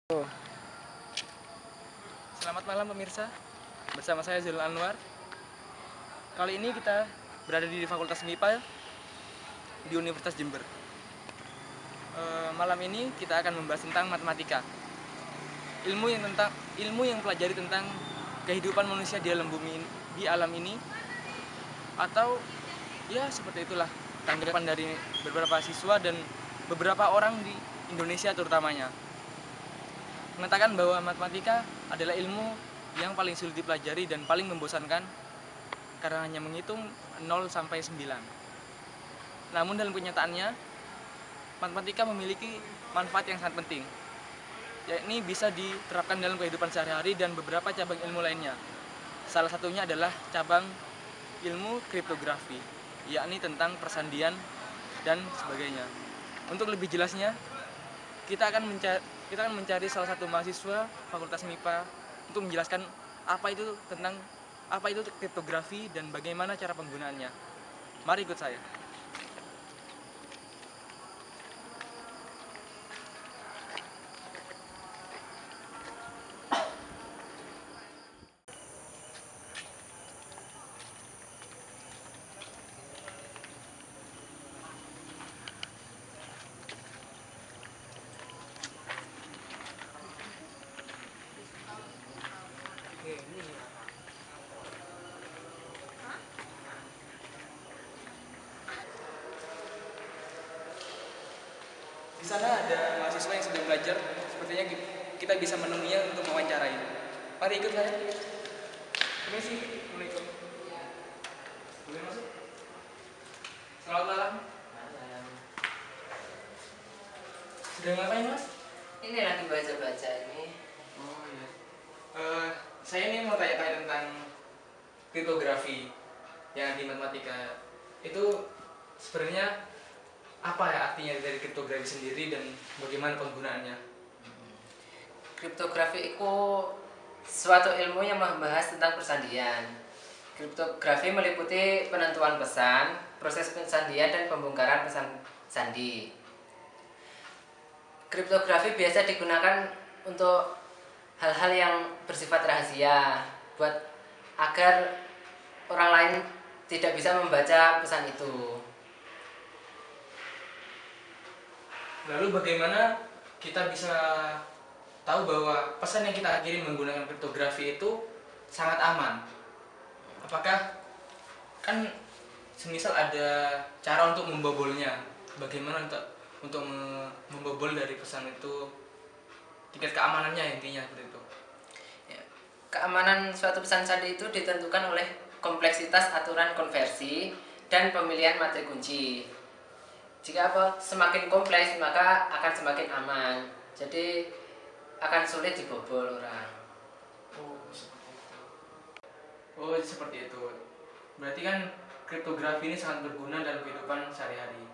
Oh. Selamat malam pemirsa, bersama saya Zulul Anwar. Kali ini kita berada di Fakultas MIPA di Universitas Jember. Malam ini kita akan membahas tentang matematika, ilmu yang pelajari tentang kehidupan manusia di alam ini, atau ya seperti itulah tanggapan dari beberapa siswa dan beberapa orang di Indonesia terutamanya, mengatakan bahwa matematika adalah ilmu yang paling sulit dipelajari dan paling membosankan karena hanya menghitung 0 sampai 9. Namun dalam kenyataannya, matematika memiliki manfaat yang sangat penting, yakni bisa diterapkan dalam kehidupan sehari-hari dan beberapa cabang ilmu lainnya. Salah satunya adalah cabang ilmu kriptografi, yakni tentang persandian dan sebagainya. Untuk lebih jelasnya, kita akan mencari salah satu mahasiswa Fakultas MIPA untuk menjelaskan apa itu kriptografi dan bagaimana cara penggunaannya. Mari ikut saya. Di sana ada mahasiswa yang sedang belajar, sepertinya kita bisa menemuinya untuk mewawancarai. Mari ikut saya. Permisi, boleh ikut? Boleh masuk? Selamat malam. Malam. Sedang ngapain, Mas? Ini lagi baca-baca ini. Oh iya. Saya ini mau tanya-tanya tentang kriptografi yang di matematika. Itu sebenarnya apa ya artinya dari kriptografi sendiri dan bagaimana penggunaannya? Kriptografi itu suatu ilmu yang membahas tentang persandian. Kriptografi meliputi penentuan pesan, proses persandian dan pembongkaran pesan sandi. Kriptografi biasa digunakan untuk hal-hal yang bersifat rahasia, agar orang lain tidak bisa membaca pesan itu. Lalu bagaimana kita bisa tahu bahwa pesan yang kita kirim menggunakan kriptografi itu sangat aman? Apakah kan semisal ada cara untuk membobolnya? Bagaimana untuk membobol dari pesan itu, tingkat keamanannya intinya seperti itu? Ya, keamanan suatu pesan sandi itu ditentukan oleh kompleksitas aturan konversi dan pemilihan materi kunci. Jika semakin kompleks maka akan semakin aman. Jadi akan sulit dibobol orang. Oh, seperti itu. Berarti kan kriptografi ini sangat berguna dalam kehidupan sehari-hari.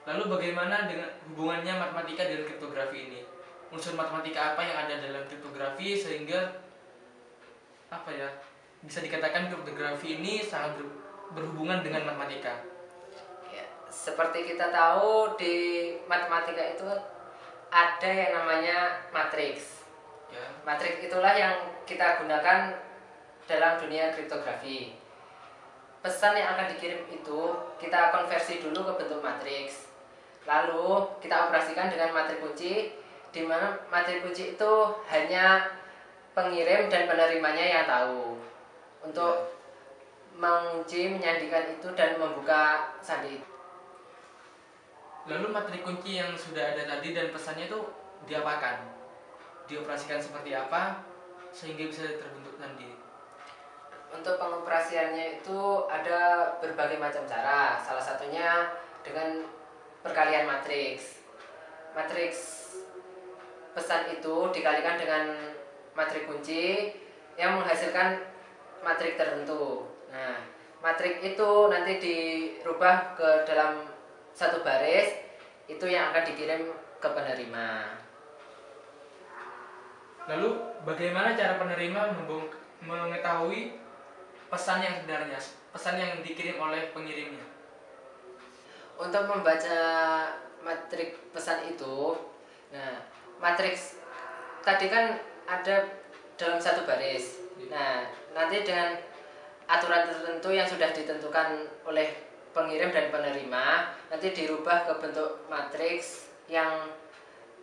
Lalu bagaimana dengan hubungannya matematika dengan kriptografi ini? Unsur matematika apa yang ada dalam kriptografi sehingga bisa dikatakan kriptografi ini sangat berhubungan dengan matematika? Seperti kita tahu di matematika itu ada yang namanya matriks. Ya. Matriks itulah yang kita gunakan dalam dunia kriptografi. Pesan yang akan dikirim itu kita konversi dulu ke bentuk matriks. Lalu kita operasikan dengan materi kunci, di mana materi kunci itu hanya pengirim dan penerimanya yang tahu. Untuk mengunci, menyandikan itu dan membuka sandi. Lalu materi kunci yang sudah ada tadi dan pesannya itu diapakan? Dioperasikan seperti apa sehingga bisa terbentuk sandi? Untuk pengoperasiannya itu ada berbagai macam cara. Salah satunya dengan perkalian matriks. Matriks pesan itu dikalikan dengan materi kunci yang menghasilkan matrik tertentu. Nah, matrik itu nanti dirubah ke dalam satu baris, itu yang akan dikirim ke penerima. Lalu bagaimana cara penerima mengetahui pesan yang sebenarnya, pesan yang dikirim oleh pengirimnya? Untuk membaca matrik pesan itu, nah matriks tadi kan ada dalam satu baris. Nah, nanti dengan aturan tertentu yang sudah ditentukan oleh pengirim dan penerima, nanti dirubah ke bentuk matriks yang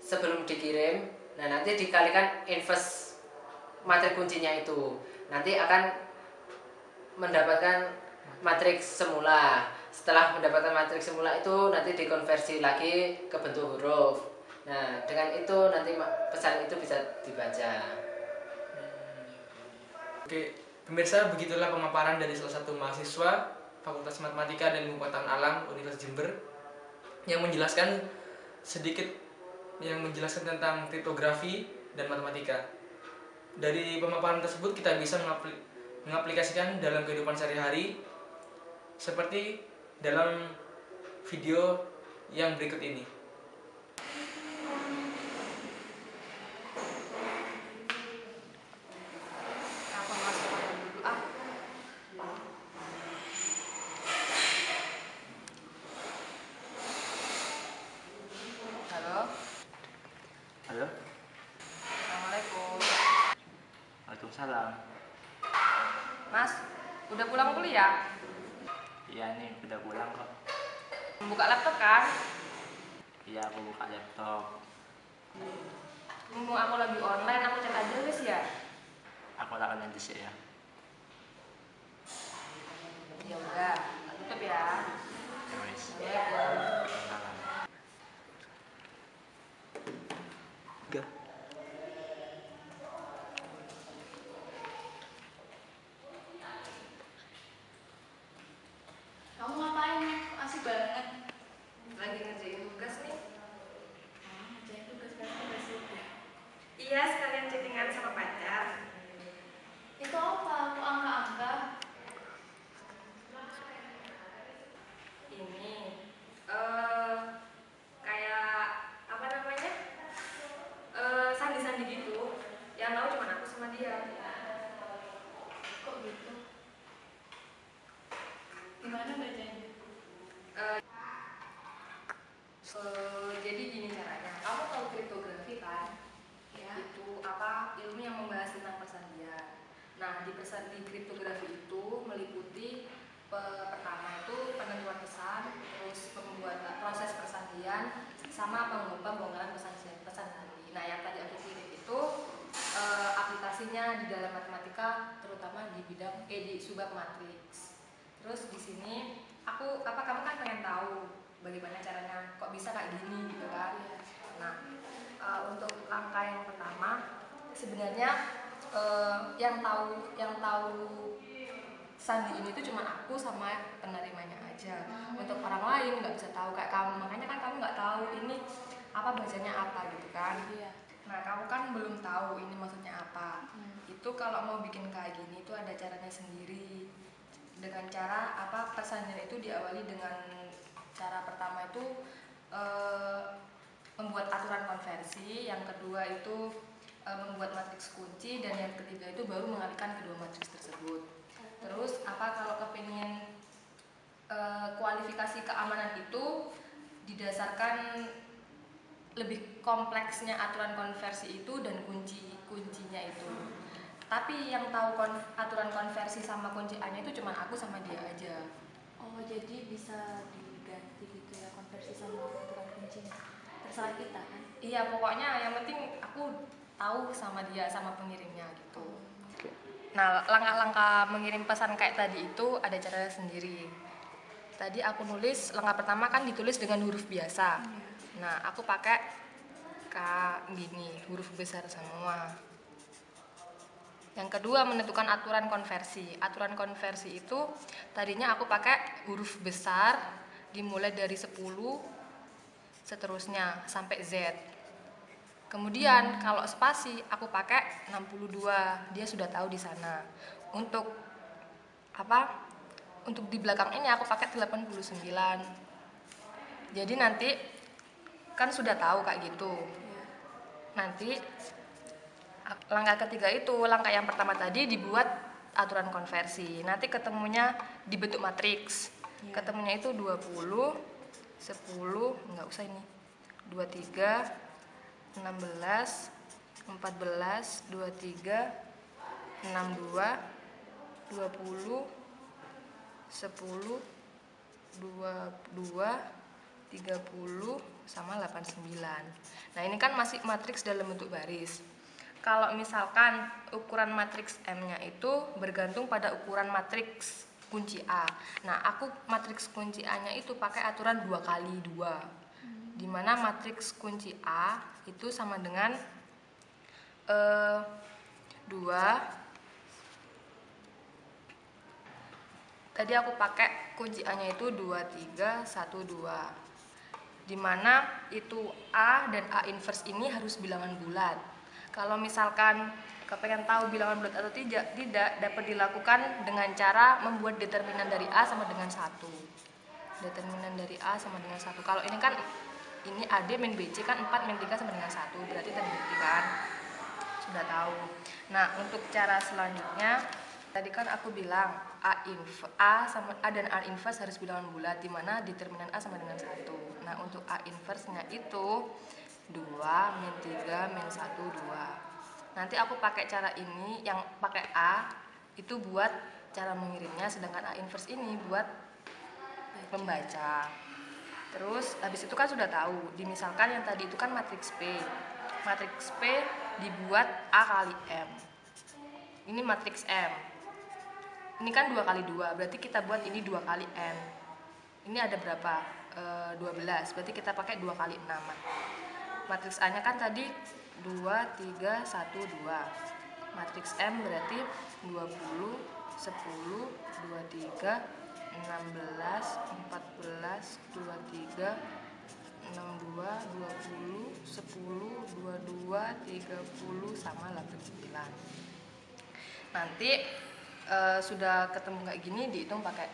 sebelum dikirim. Nah, nanti dikalikan inverse matriks kuncinya itu. Nanti akan mendapatkan matriks semula. Setelah mendapatkan matriks semula itu nanti dikonversi lagi ke bentuk huruf. Nah, dengan itu nanti pesan itu bisa dibaca. Oke, pemirsa, begitulah pemaparan dari salah satu mahasiswa Fakultas Matematika dan Ilmu Pengetahuan Alam Universitas Jember yang menjelaskan tentang kriptografi dan matematika. Dari pemaparan tersebut kita bisa mengaplikasikan dalam kehidupan sehari-hari seperti dalam video yang berikut ini. Halo. Halo, Assalamualaikum. Waalaikumsalam. Mas, udah pulang kuliah? Iya nih, udah pulang kok. Buka laptop kan? Iya, aku buka laptop. Mumpung aku lagi online, aku cek aja wis ya. Aku lakukan nanti sih ya. Ya udah, tutup ya. Ya wis. Assalamualaikum. Salam. Kamu ngapain? Asik banget. Lagi ngerjain tugas nih. Ngerjain tugas berarti udah. Iya, sekalian chattingan sama pacar. Itu apa? Aku angka-angka. Ini kayak apa namanya? Sandi-sandi gitu. Yang tahu cuma aku sama dia. Kok gitu? Gimana bacanya? Jadi gini caranya. Kamu tahu kriptografi kan? Ya. Itu apa? Ilmu yang membahas tentang persandian. Nah, di kriptografi itu meliputi pertama itu penentuan pesan, terus pembuatan proses persandian, sama pembongkaran pesan sandi. Nah, yang tadi aku kirim itu aplikasinya di dalam matematika, terutama di bidang di subbab matriks. Terus di sini kamu kan pengen tahu bagaimana caranya, kok bisa kayak gini gitu kan? Nah, untuk langkah yang pertama sebenarnya yang tahu sandi ini tuh cuma aku sama penerimanya aja. Untuk orang lain nggak bisa tahu kayak kamu, makanya kan kamu nggak tahu ini apa bacanya apa gitu kan. Iya. Nah, kamu kan belum tahu ini maksudnya apa. Itu kalau mau bikin kayak gini itu ada caranya sendiri. Dengan cara apa, persandian itu diawali dengan cara pertama itu membuat aturan konversi, yang kedua itu membuat matriks kunci, dan yang ketiga itu baru mengalihkan kedua matriks tersebut. Terus kalau kepingin kualifikasi keamanan itu didasarkan lebih kompleksnya aturan konversi itu dan kuncinya itu. Tapi yang tahu aturan konversi sama kunci A-nya itu cuma aku sama dia aja. Oh, jadi bisa diganti gitu ya konversi sama aturan kuncinya. Terserah kita kan? Iya, pokoknya yang penting aku tahu sama dia, sama pengirimnya gitu. Nah, langkah-langkah mengirim pesan kayak tadi itu ada caranya sendiri. Tadi aku nulis, langkah pertama kan ditulis dengan huruf biasa. Nah, aku pakai kayak gini, huruf besar semua. Yang kedua, menentukan aturan konversi. Aturan konversi itu tadinya aku pakai huruf besar dimulai dari 10 seterusnya sampai Z. Kemudian kalau spasi aku pakai 62, dia sudah tahu di sana. Untuk Untuk di belakang ini aku pakai 89. Jadi nanti kan sudah tahu kayak gitu. Nanti langkah ketiga itu, langkah yang pertama tadi dibuat aturan konversi. Nanti ketemunya di bentuk matriks. Ketemunya itu 20, 10, enggak usah ini. 23, 16, 14, 23, 62, 20, 10, 22, 30, sama 89. Nah, ini kan masih matriks dalam bentuk baris. Kalau misalkan ukuran matriks M-nya itu bergantung pada ukuran matriks kunci A. Nah, aku matriks kunci A-nya itu pakai aturan 2 kali 2. Di mana matriks kunci A itu sama dengan 2. Tadi aku pakai kunci A-nya itu 2, 3, 1, 2. Dimana itu A dan A inverse ini harus bilangan bulat. Kalau misalkan kepengen tahu bilangan bulat atau tidak dapat dilakukan dengan cara membuat determinan dari A sama dengan 1. Determinan dari A sama dengan 1. Kalau ini kan ini AD min BC kan 4 min 3 sama dengan 1. Berarti terbukti kan? Sudah tahu. Nah, untuk cara selanjutnya tadi kan aku bilang A dan A inverse harus bilangan bulat, di mana determinan A sama dengan 1. Nah, untuk A inverse-nya itu 2 min 3 min 1, 2. Nanti aku pakai cara ini yang pakai A itu buat cara mengirimnya, sedangkan A inverse ini buat membaca. Terus habis itu kan sudah tahu, dimisalkan yang tadi itu kan matriks P. Matriks P dibuat A kali M. Ini matriks M. Ini kan 2 kali 2, berarti kita buat ini 2 kali M. Ini ada berapa? 12, berarti kita pakai 2 kali 6. Matriks A-nya kan tadi 2, 3, 1, 2. Matriks M berarti 20, 10, 23, 16, 14, 23, 62, 20, 10, 22, 30, sama 89. Nanti sudah ketemu kayak gini dihitung pakai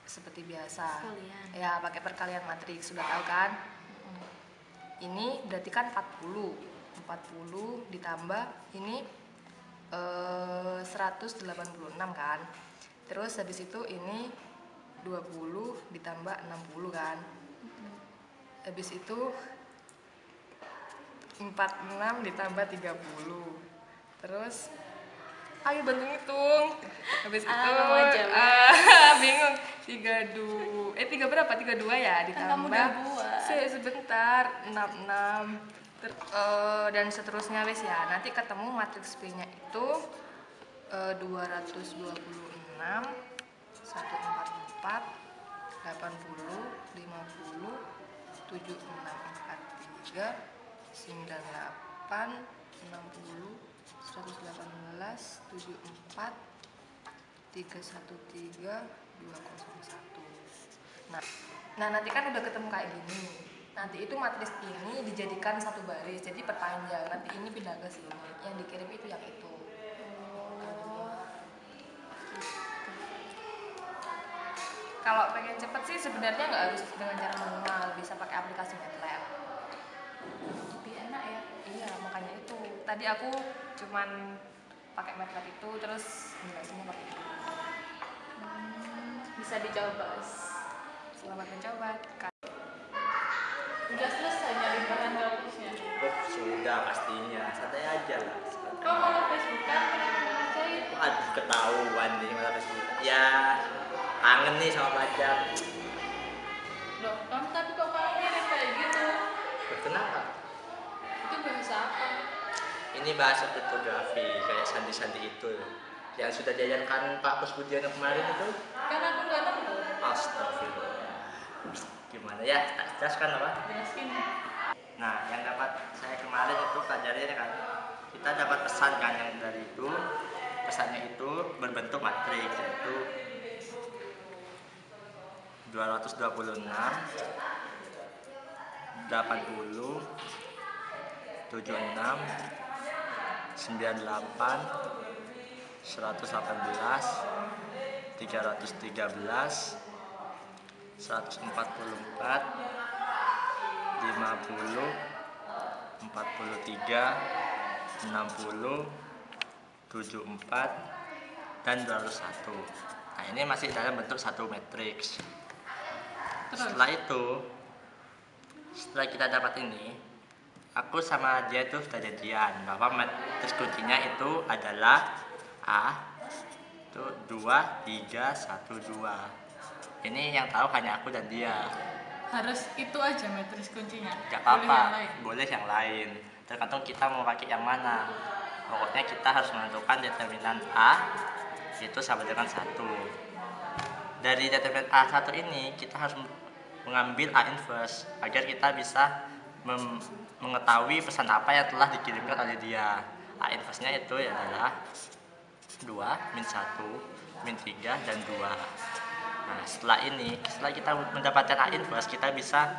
seperti biasa. Perkalian. Ya, pakai perkalian matriks, sudah tahu kan? Ini berarti kan 40 ditambah ini 186 kan. Terus habis itu ini 20 ditambah 60 kan. Habis itu 46 ditambah 30. Terus ayo bantu ngitung. Habis itu bingung. 3 berapa? 32 ya ditambah. Kan kamu udah buat. Sebentar, 66. Dan seterusnya wes ya. Nanti ketemu matriks P-nya itu 226, 144, 80, 50, 7643, 98, 60, 118, 74, 313, 201. Nah, nanti kan udah ketemu kayak gini. Nanti itu matriks ini dijadikan satu baris, jadi perpanjang. Nanti ini pindah ke sini. Yang dikirim itu yang itu. Kalau pengen cepet sih sebenarnya nggak harus dengan cara manual, bisa pakai aplikasi MATLAB. Lebih enak ya. Iya, makanya itu. Tadi aku cuman pakai MATLAB itu, terus nilainya pakai itu. Bisa dicoba. Selamat mencoba. Udah selesai nyari bahan gabusnya. Oh, sudah pastinya. Santai aja lah. Kok malah Facebookan? Kenapa ngerjain? Aduh, ketahuan nih malah Facebook. Ya, kangen nih sama pacar. Loh, kamu tadi kok kangen kayak gitu? Kenapa? Itu bahasa apa? Ini bahasa kriptografi, kayak sandi-sandi itu yang sudah diajarkan Pak Pusbudiano kemarin itu. Kan aku nggak nemu. Astagfirullah. Gimana ya? Tak jelaskan apa? Jelasin. Nah, yang dapat saya kemarin itu pelajarannya kan, kita dapat pesan kan yang dari itu. Pesannya itu berbentuk matriks, yaitu 226, 80, 76, 98, 118, 313, 144, 50, 43, 60, 74, dan 201. Nah, ini masih dalam bentuk satu matriks. Setelah itu, setelah kita dapat ini, aku sama dia itu sudah janjian bahwa matriks kuncinya itu adalah A itu 2, 3, 1, 2. Ini yang tahu hanya aku dan dia. Harus itu aja matriks kuncinya. Gak Boleh yang apa-apa, lain? boleh yang lain. Tergantung kita mau pakai yang mana. Pokoknya kita harus menentukan determinan A itu sama dengan 1. Dari determinan A1 ini kita harus mengambil A inverse agar kita bisa mengetahui pesan apa yang telah dikirimkan oleh dia. A inverse-nya itu adalah 2, min 1, min 3, dan 2. Nah, setelah kita mendapatkan A inverse, kita bisa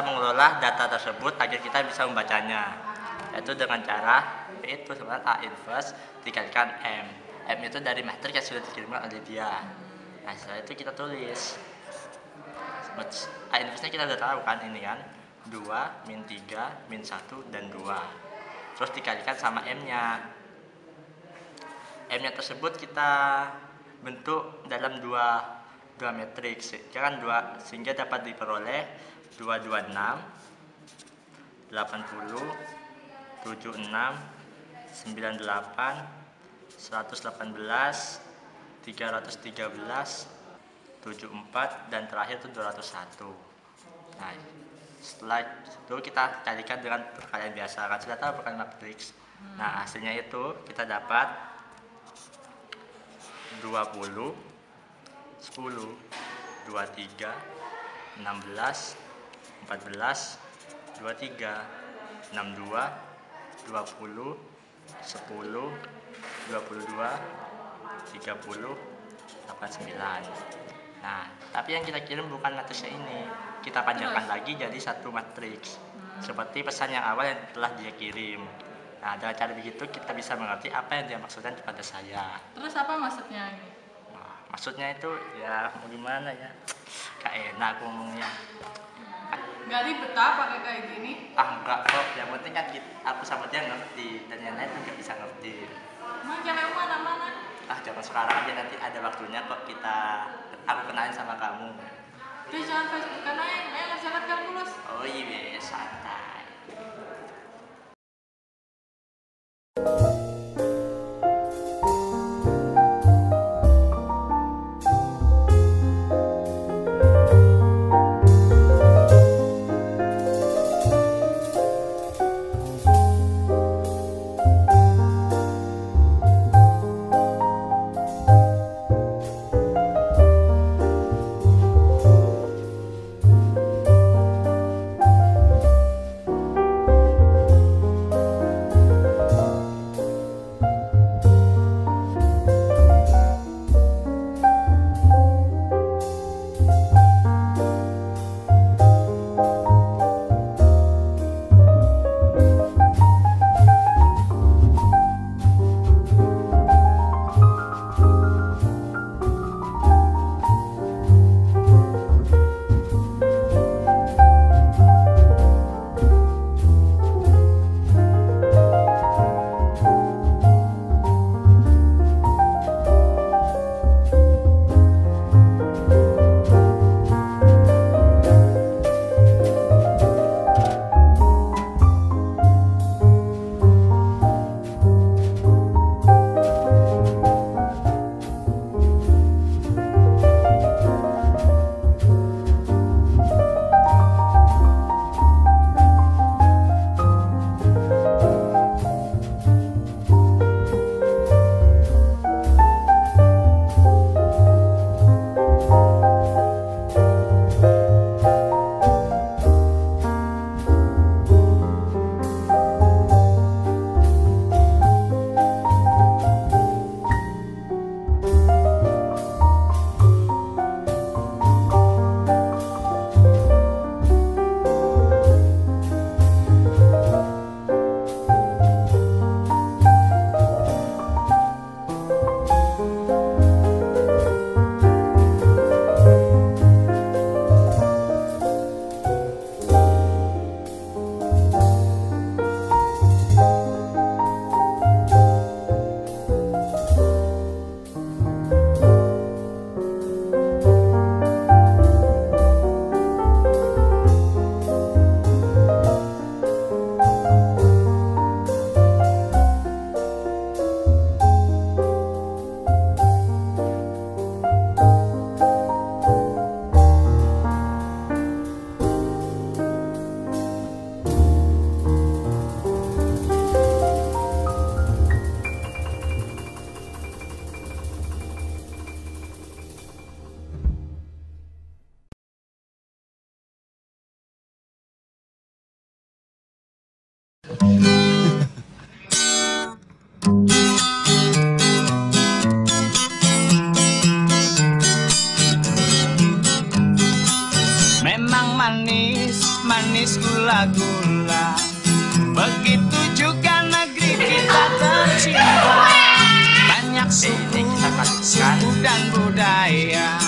mengelola data tersebut agar kita bisa membacanya, yaitu dengan cara P itu sama A inverse dikalikan M. M itu dari matriks yang sudah dikirimkan oleh dia. Nah, setelah itu kita tulis A inverse-nya kita udah tahu kan, ini kan 2, min 3, min 1, dan 2. Terus dikalikan sama M-nya. M-nya tersebut kita bentuk dalam dua matriks, sehingga dapat diperoleh 226, 80, 76, 98, 118, 313, 74, dan terakhir itu 201. Nah, setelah itu kita kalikan dengan perkalian biasa, kan sudah tahu perkalian matriks. Nah, hasilnya itu kita dapat 20, 10, 23, 16, 14, 23, 62, 20, 10, 22, 30, 89. Nah, tapi yang kita kirim bukan matriksnya ini. Kita panjangkan lagi jadi satu matriks. Seperti pesan yang awal yang telah dia kirim. Nah, dengan cara begitu kita bisa mengerti apa yang dia maksudkan kepada saya. Terus apa maksudnya ini? Nah, maksudnya itu ya mau gimana ya? Gak enak aku ngomongnya. Gak ribet pakai kayak gini? Enggak kok. Yang penting kan aku sama dia ngerti dan yang lain juga bisa ngerti. Emang cewekmu mana? Jangan sekarang aja, nanti ada waktunya kok aku kenalin sama kamu. Udah jangan Facebookan aja, ayo ngerjakan kalkulus. Oh iya, santai. gula-gula. Begitu juga negeri kita tercinta, banyak suku dan budaya.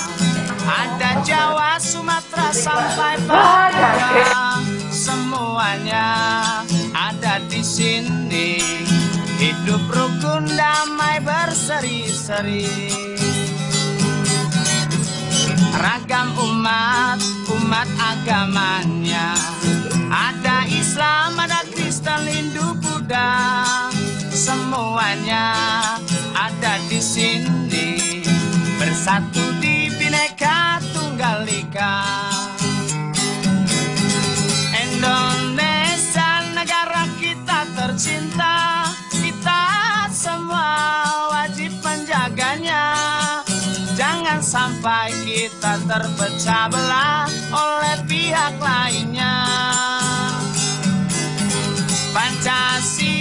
Ada Jawa, Sumatera sampai Papua, semuanya ada di sini. Hidup rukun damai berseri-seri. Ragam umat agamanya, ada Islam, ada Kristen, Hindu, Buddha, semuanya ada di sini. Bersatu di Bhinneka Tunggal Ika. Indonesia negara kita tercinta, kita semua wajib menjaganya. Jangan sampai kita terpecah belah oleh pihak lainnya. Pancasila